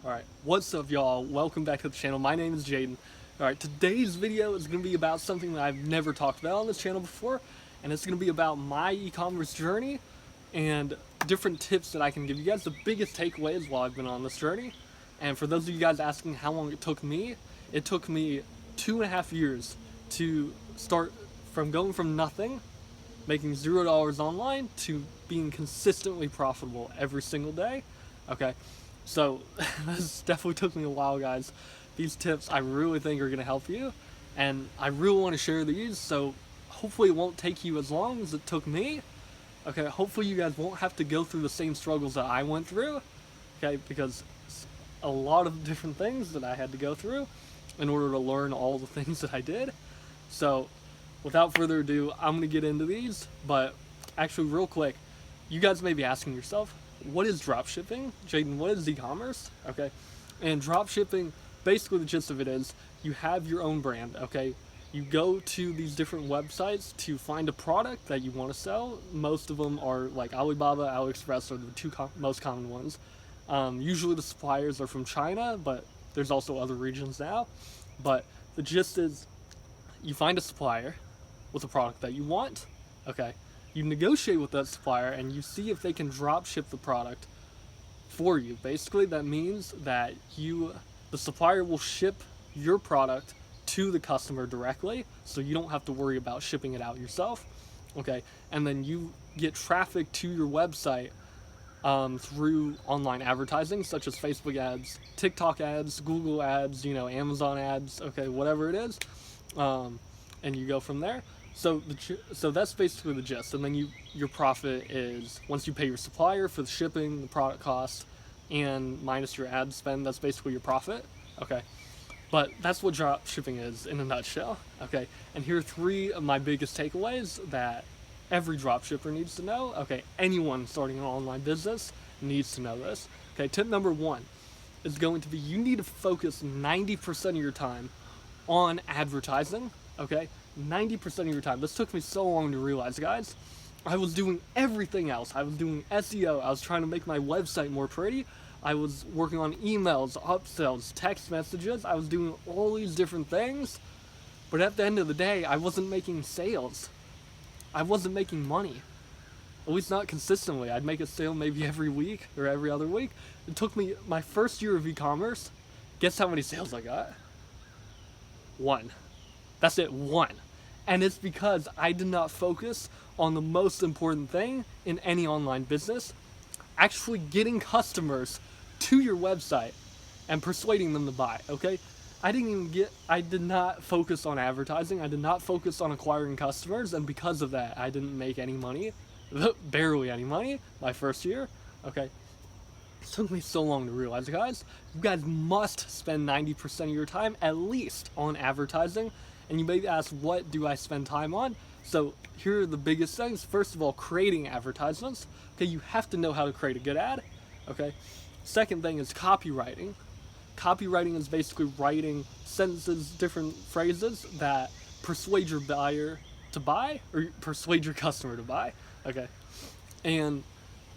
Alright, what's up y'all? Welcome back to the channel. My name is Jaden. Alright, today's video is going to be about something that I've never talked about on this channel before, and it's going to be about my e-commerce journey and different tips that I can give you guys, the biggest takeaways while I've been on this journey. And for those of you guys asking how long it took me 2.5 years to start from going from nothing, making $0 online, to being consistently profitable every single day. Okay, so this definitely took me a while, guys. These tips I really think are going to help you, and I really want to share these, so hopefully it won't take you as long as it took me. Okay, hopefully you guys won't have to go through the same struggles that I went through, okay, because it's a lot of different things that I had to go through in order to learn all the things that I did. So without further ado, I'm going to get into these, but actually real quick, you guys may be asking yourself, what is dropshipping? Jaden, what is e-commerce? Okay, and dropshipping, basically the gist of it is you have your own brand, okay? You go to these different websites to find a product that you want to sell. Most of them are like Alibaba, AliExpress are the two most common ones. Usually the suppliers are from China, but there's also other regions now. But the gist is you find a supplier with a product that you want, okay? You negotiate with that supplier and you see if they can drop ship the product for you. Basically, that means that the supplier will ship your product to the customer directly, so you don't have to worry about shipping it out yourself. Okay, and then you get traffic to your website through online advertising, such as Facebook ads, TikTok ads, Google ads, Amazon ads, okay, whatever it is, and you go from there. So that's basically the gist, and then your profit is, once you pay your supplier for the shipping, the product cost, and minus your ad spend, that's basically your profit. Okay, but that's what drop shipping is in a nutshell. Okay, and here are 3 of my biggest takeaways that every drop shipper needs to know. Okay, anyone starting an online business needs to know this. Okay, tip number 1 is going to be, you need to focus 90% of your time on advertising. Okay, 90% of your time. This took me so long to realize, guys. I was doing everything else. I was doing SEO. I was trying to make my website more pretty. I was working on emails, upsells, text messages. I was doing all these different things. But at the end of the day, I wasn't making sales. I wasn't making money. At least not consistently. I'd make a sale maybe every week or every other week. It took me my first year of e-commerce. Guess how many sales I got? 1. That's it, 1. And it's because I did not focus on the most important thing in any online business, actually getting customers to your website and persuading them to buy, okay? I did not focus on advertising. I did not focus on acquiring customers, and because of that, I didn't make any money, barely any money, my first year, okay? It took me so long to realize, guys. You guys must spend 90% of your time at least on advertising. And you may ask, what do I spend time on? So here are the biggest things. First of all, creating advertisements. Okay, you have to know how to create a good ad. Okay. Second thing is copywriting. Copywriting is basically writing sentences, different phrases that persuade your buyer to buy, or persuade your customer to buy. Okay. And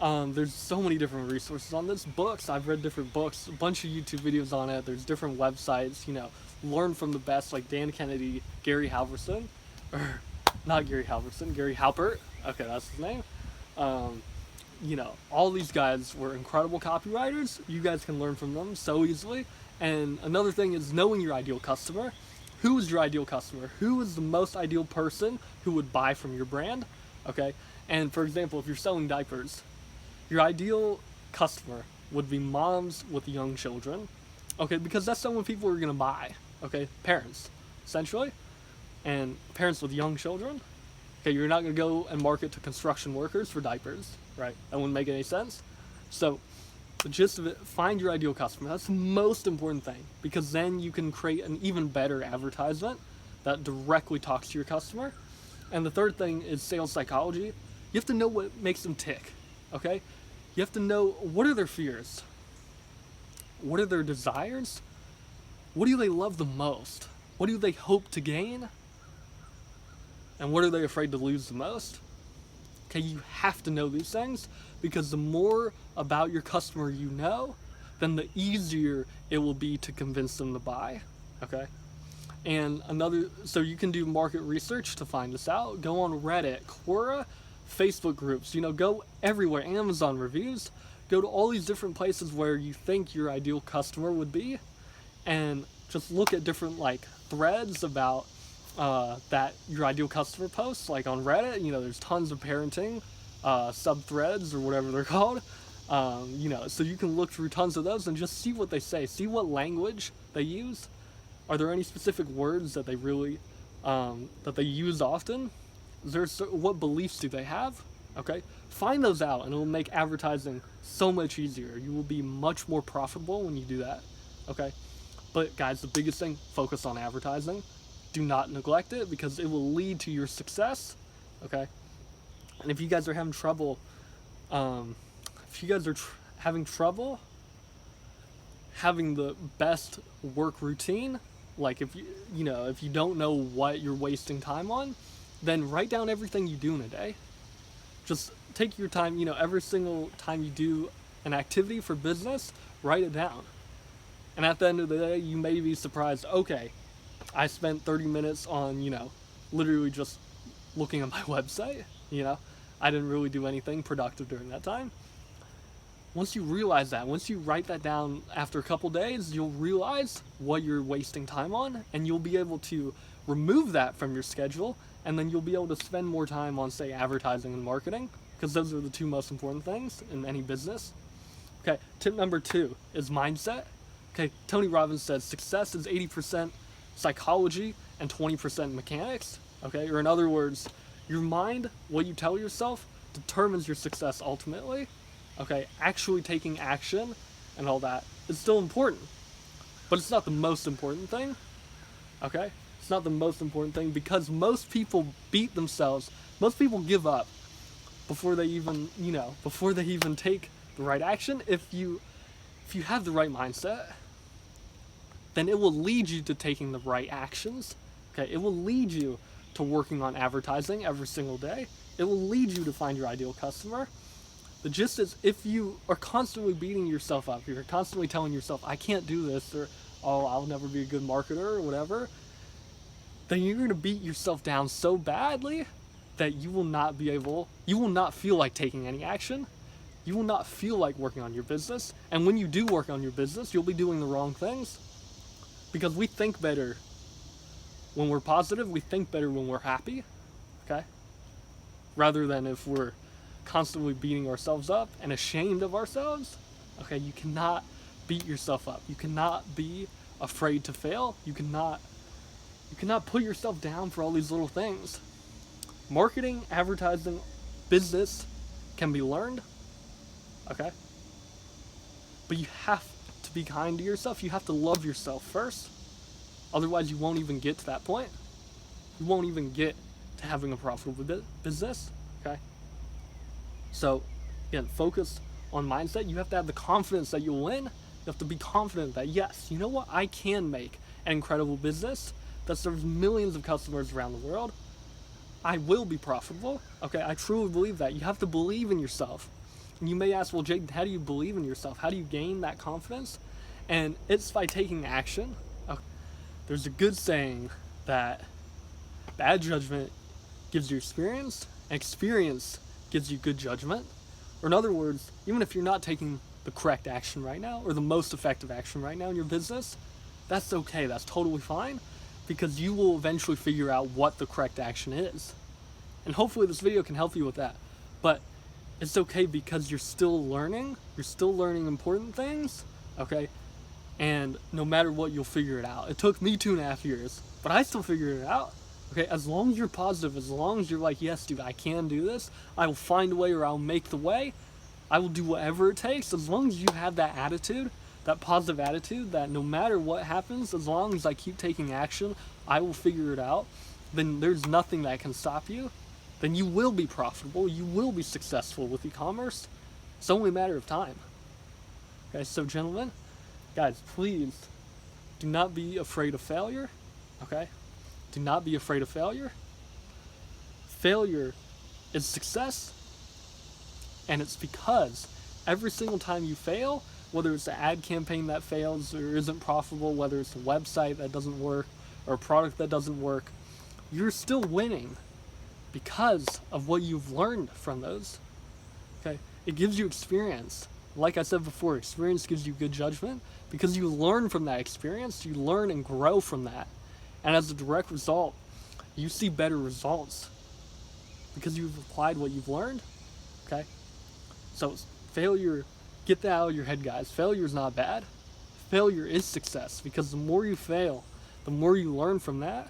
there's so many different resources on this. Books, I've read different books, a bunch of YouTube videos on it. There's different websites, learn from the best, like Dan Kennedy, Gary Halverson, or not Gary Halverson, Gary Halpert. Okay, that's his name. All these guys were incredible copywriters. You guys can learn from them so easily. And another thing is knowing your ideal customer. Who is your ideal customer? Who is the most ideal person who would buy from your brand? Okay, and for example, if you're selling diapers, your ideal customer would be moms with young children, okay, because that's someone people are going to buy, okay, parents, essentially, and parents with young children, okay, you're not going to go and market to construction workers for diapers, right? That wouldn't make any sense. So the gist of it, find your ideal customer. That's the most important thing, because then you can create an even better advertisement that directly talks to your customer. And the third thing is sales psychology. You have to know what makes them tick, okay? You have to know, what are their fears? What are their desires? What do they love the most? What do they hope to gain? And what are they afraid to lose the most? Okay, you have to know these things, because the more about your customer you know, then the easier it will be to convince them to buy, okay? And so you can do market research to find this out. Go on Reddit, Quora, Facebook groups, go everywhere, Amazon reviews, go to all these different places where you think your ideal customer would be, and just look at different threads about that your ideal customer posts. Like on Reddit, there's tons of parenting sub-threads or whatever they're called. So you can look through tons of those and just see what they say, see what language they use. Are there any specific words that they really that they use often? What beliefs do they have? Okay, find those out, and it will make advertising so much easier. You will be much more profitable when you do that. Okay, but guys, the biggest thing: focus on advertising. Do not neglect it, because it will lead to your success. Okay, and if you guys are having trouble, having trouble having the best work routine, like if you don't know what you're wasting time on, then write down everything you do in a day. Just take your time, every single time you do an activity for business, write it down. And at the end of the day, you may be surprised, okay, I spent 30 minutes on, literally just looking at my website, I didn't really do anything productive during that time. Once you realize that, once you write that down after a couple days, you'll realize what you're wasting time on, and you'll be able to remove that from your schedule, and then you'll be able to spend more time on, say, advertising and marketing, because those are the two most important things in any business. Okay, tip number 2 is mindset. Okay, Tony Robbins says success is 80% psychology and 20% mechanics. Okay, or in other words, your mind, what you tell yourself, determines your success ultimately. Okay, actually taking action and all that is still important, but it's not the most important thing. Okay, it's not the most important thing, because most people beat themselves. Most people give up before they even take the right action. If you have the right mindset, then it will lead you to taking the right actions. Okay, it will lead you to working on advertising every single day. It will lead you to find your ideal customer. The gist is, if you are constantly beating yourself up, you're constantly telling yourself, I can't do this, or, oh, I'll never be a good marketer, or whatever, then you're going to beat yourself down so badly that you will not feel like taking any action. You will not feel like working on your business. And when you do work on your business, you'll be doing the wrong things. Because we think better when we're positive, we think better when we're happy, okay? Rather than if we're constantly beating ourselves up and ashamed of ourselves. Okay, you cannot beat yourself up. You cannot be afraid to fail. You cannot put yourself down for all these little things. Marketing, advertising, business can be learned, okay? But you have to be kind to yourself. You have to love yourself first. Otherwise, you won't even get to that point. You won't even get to having a profitable business, okay? So, again, focus on mindset. You have to have the confidence that you'll win. You have to be confident that, yes, you know what? I can make an incredible business that serves millions of customers around the world. I will be profitable. Okay, I truly believe that. You have to believe in yourself. And you may ask, well, Jake, how do you believe in yourself? How do you gain that confidence? And it's by taking action. Okay. There's a good saying that bad judgment gives you experience, and experience gives you good judgment. Or in other words, even if you're not taking the correct action right now, or the most effective action right now in your business, that's okay, that's totally fine, because you will eventually figure out what the correct action is. And hopefully this video can help you with that. But it's okay, because you're still learning important things, okay? And no matter what, you'll figure it out. It took me 2.5 years, but I still figured it out. Okay, as long as you're positive, as long as you're like, yes, dude, I can do this, I will find a way, or I'll make the way, I will do whatever it takes, as long as you have that attitude, that positive attitude, that no matter what happens, as long as I keep taking action, I will figure it out, then there's nothing that can stop you. Then you will be profitable, you will be successful with e-commerce. It's only a matter of time. Okay, so gentlemen, guys, please do not be afraid of failure, okay? Do not be afraid of failure. Failure is success, and it's because every single time you fail, whether it's an ad campaign that fails or isn't profitable, whether it's a website that doesn't work or a product that doesn't work, you're still winning because of what you've learned from those. Okay, it gives you experience. Like I said before, experience gives you good judgment because you learn from that experience, you learn and grow from that. And as a direct result, you see better results because you've applied what you've learned. Okay, so failure, get that out of your head, guys. Failure is not bad. Failure is success, because the more you fail, the more you learn from that,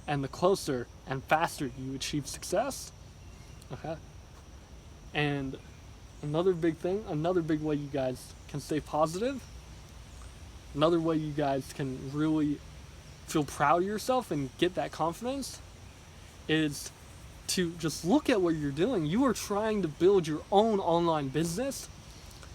and the closer and faster you achieve success. Okay, and another big thing, another big way you guys can stay positive, another way you guys can really feel proud of yourself and get that confidence, is to just look at what you're doing. You are trying to build your own online business.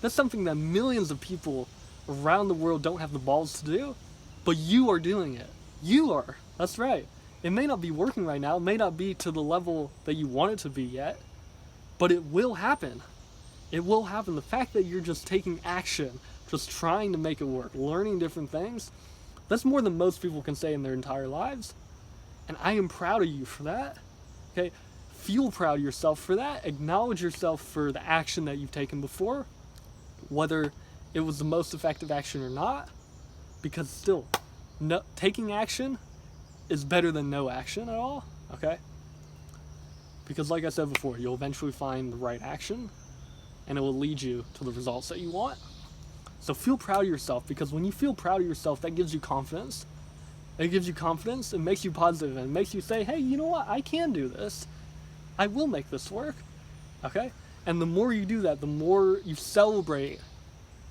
That's something that millions of people around the world don't have the balls to do, but you are doing it. You are. That's right. It may not be working right now. It may not be to the level that you want it to be yet, but it will happen. It will happen. The fact that you're just taking action, just trying to make it work, learning different things, that's more than most people can say in their entire lives. And I am proud of you for that. Okay? Feel proud of yourself for that. Acknowledge yourself for the action that you've taken before, whether it was the most effective action or not, because still, taking action is better than no action at all. Okay? Because like I said before, you'll eventually find the right action and it will lead you to the results that you want. So feel proud of yourself, because when you feel proud of yourself, that gives you confidence. It gives you confidence, it makes you positive, and it makes you say, hey, you know what, I can do this. I will make this work. Okay? And the more you do that, the more you celebrate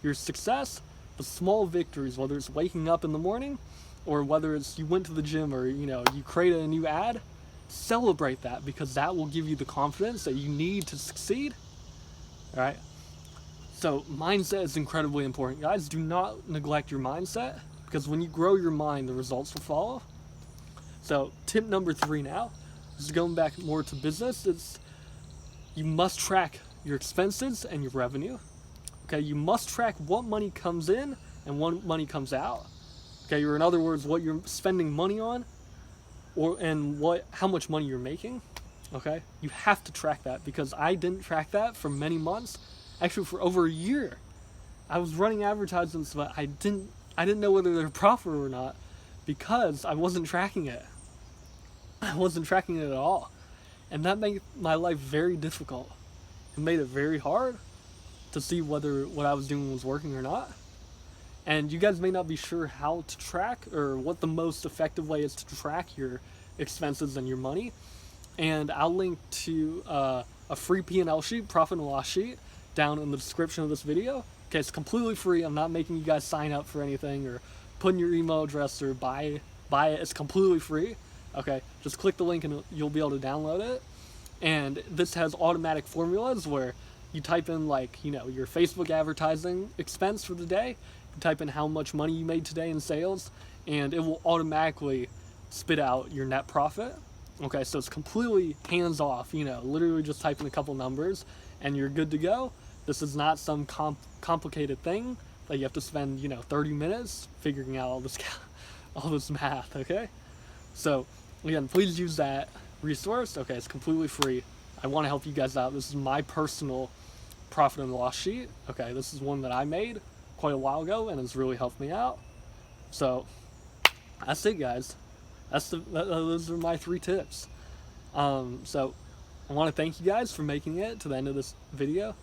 your success, the small victories, whether it's waking up in the morning or whether it's you went to the gym or you created a new ad, celebrate that, because that will give you the confidence that you need to succeed. All right? So mindset is incredibly important, guys. Do not neglect your mindset, because when you grow your mind, the results will follow. So tip number 3 now is going back more to business. It's you must track your expenses and your revenue. Okay, you must track what money comes in and what money comes out. Okay, or in other words, what you're spending money on, and how much money you're making. Okay, you have to track that, because I didn't track that for many months. Actually, for over a year, I was running advertisements, but I didn't know whether they were profitable or not, because I wasn't tracking it. I wasn't tracking it at all, and that made my life very difficult. It made it very hard to see whether what I was doing was working or not. And you guys may not be sure how to track, or what the most effective way is to track your expenses and your money. And I'll link to a free P&L sheet, profit and loss sheet, down in the description of this video. Okay, it's completely free. I'm not making you guys sign up for anything or put in your email address or buy it. It's completely free. Okay, just click the link and you'll be able to download it. And this has automatic formulas where you type in your Facebook advertising expense for the day, you type in how much money you made today in sales, and it will automatically spit out your net profit. Okay, so it's completely hands off, literally just type in a couple numbers and you're good to go. This is not some complicated thing that you have to spend 30 minutes figuring out all this math. Okay, so again, please use that resource. Okay, it's completely free. I want to help you guys out. This is my personal profit and loss sheet. Okay, this is one that I made quite a while ago and it's really helped me out. So that's it, guys. Those are my 3 tips. So I want to thank you guys for making it to the end of this video.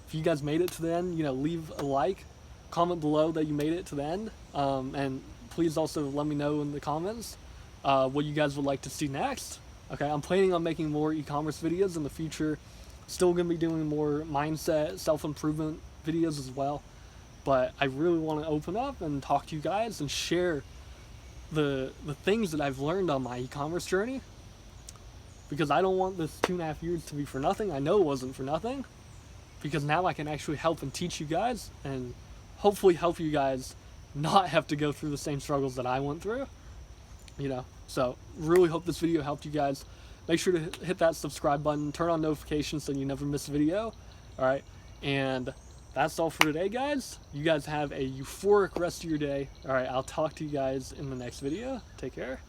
If you guys made it to the end, leave a like, comment below that you made it to the end, and please also let me know in the comments what you guys would like to see next. Okay, I'm planning on making more e-commerce videos in the future. Still going to be doing more mindset, self-improvement videos as well. But I really want to open up and talk to you guys and share the things that I've learned on my e-commerce journey, because I don't want this 2.5 years to be for nothing. I know it wasn't for nothing, because now I can actually help and teach you guys and hopefully help you guys not have to go through the same struggles that I went through. So really hope this video helped you guys. Make sure to hit that subscribe button, turn on notifications so you never miss a video. All right, and that's all for today, guys. You guys have a euphoric rest of your day. All right, I'll talk to you guys in the next video. Take care.